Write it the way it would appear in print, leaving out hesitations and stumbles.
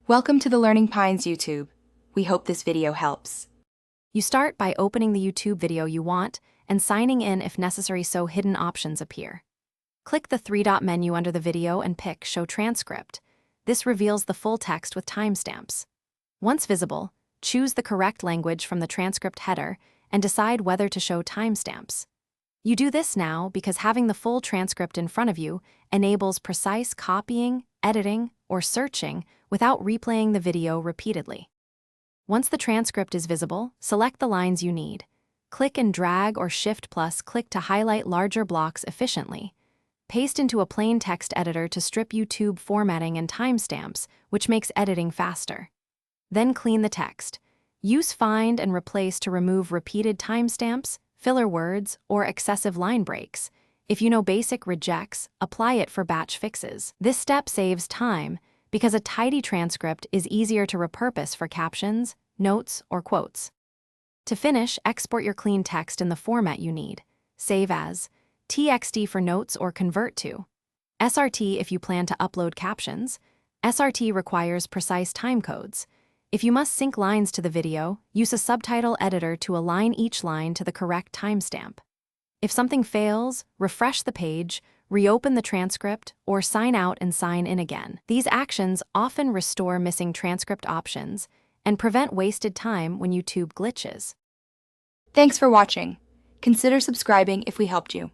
Welcome to the Learning Pines YouTube. We hope this video helps. You start by opening the YouTube video you want and signing in if necessary so hidden options appear. Click the three-dot menu under the video and pick Show Transcript. This reveals the full text with timestamps. Once visible, choose the correct language from the transcript header and decide whether to show timestamps. You do this now because having the full transcript in front of you enables precise copying, editing, or searching without replaying the video repeatedly. Once the transcript is visible, select the lines you need. Click and drag or Shift+click to highlight larger blocks efficiently. Paste into a plain text editor to strip YouTube formatting and timestamps, which makes editing faster. Then clean the text. Use Find and Replace to remove repeated timestamps, filler words, or excessive line breaks. If you know Basic rejects, apply it for batch fixes. This step saves time because a tidy transcript is easier to repurpose for captions, notes, or quotes. To finish, export your clean text in the format you need. Save as TXT for notes or convert to SRT if you plan to upload captions. SRT requires precise timecodes. If you must sync lines to the video, use a subtitle editor to align each line to the correct timestamp. If something fails, refresh the page, reopen the transcript, or sign out and sign in again. These actions often restore missing transcript options and prevent wasted time when YouTube glitches. Thanks for watching. Consider subscribing if we helped you.